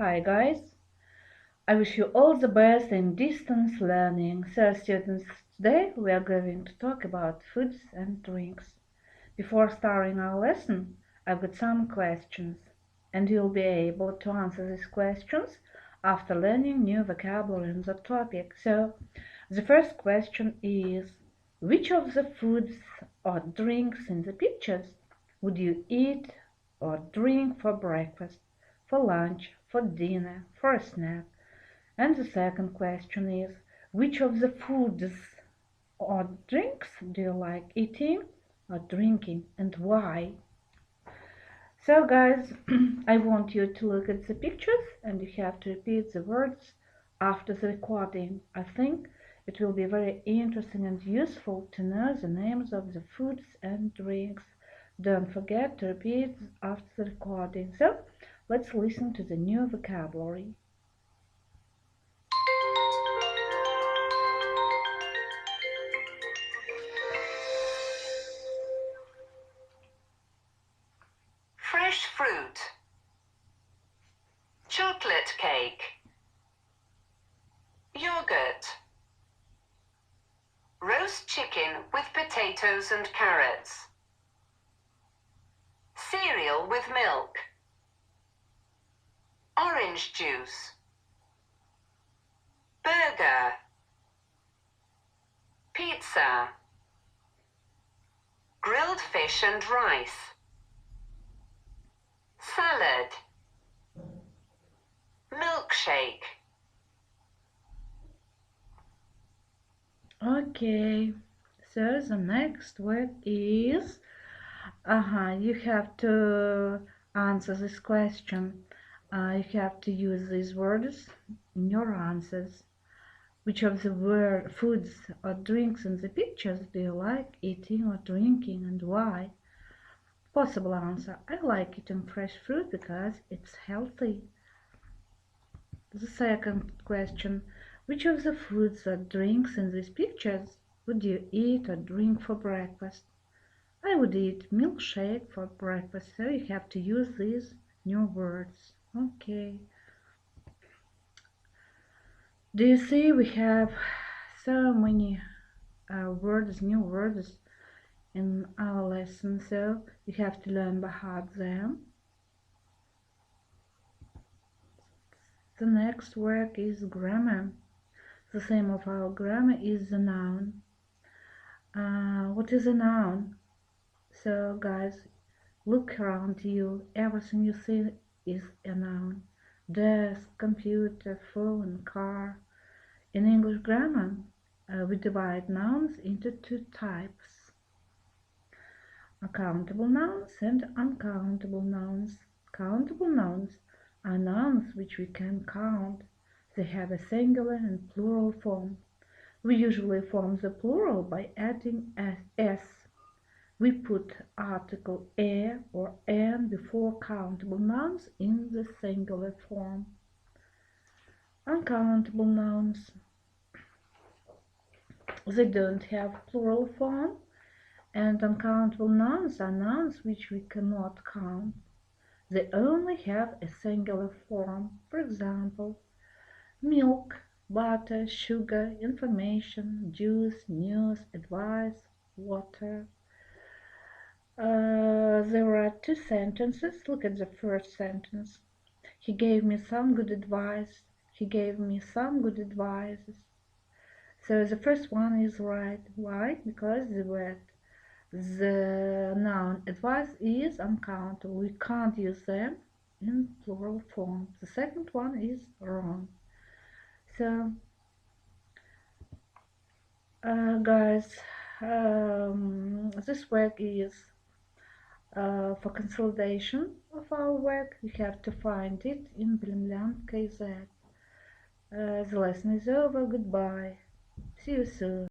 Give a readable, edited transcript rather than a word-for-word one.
Hi guys, I wish you all the best in distance learning. So students, today we are going to talk about foods and drinks. Before starting our lesson, I've got some questions, and you'll be able to answer these questions after learning new vocabulary on the topic. So the first question is, which of the foods or drinks in the pictures would you eat or drink for breakfast, for lunch, for dinner, for a snack? And the second question is, which of the foods or drinks do you like eating or drinking, and why? So guys, I want you to look at the pictures and you have to repeat the words after the recording. I think it will be very interesting and useful to know the names of the foods and drinks. Don't forget to repeat after the recording. So let's listen to the new vocabulary. Fresh fruit, chocolate cake, yogurt, roast chicken with potatoes and carrots, cereal with milk, orange juice, burger, pizza, grilled fish and rice, salad, milkshake. Okay, so the next word is, you have to answer this question. You have to use these words in your answers. Which of the foods or drinks in the pictures do you like eating or drinking, and why? Possible answer: I like eating fresh fruit because it's healthy. The second question: which of the foods or drinks in these pictures would you eat or drink for breakfast? I would eat milkshake for breakfast, so you have to use these new words. Okay. Do you see we have so many new words in our lesson, so you have to learn by heart them. The next word is grammar. The theme of our grammar is the noun. What is a noun? So guys, look around you. Everything you see is a noun. Desk, computer, phone, car. In English grammar, we divide nouns into two types: countable nouns and uncountable nouns. Countable nouns are nouns which we can count. They have a singular and plural form. We usually form the plural by adding s. We put article a or an before countable nouns in the singular form. Uncountable nouns, they don't have plural form, and uncountable nouns are nouns which we cannot count. They only have a singular form. For example, milk, butter, sugar, information, juice, news, advice, water. There are two sentences. Look at the first sentence. He gave me some good advice. He gave me some good advices. So the first one is right. Why? Because the noun advice is uncountable. We can't use them in plural form. The second one is wrong. So, guys, this work is for consolidation of our work. You have to find it in Bilimland KZ. The lesson is over. Goodbye. See you soon.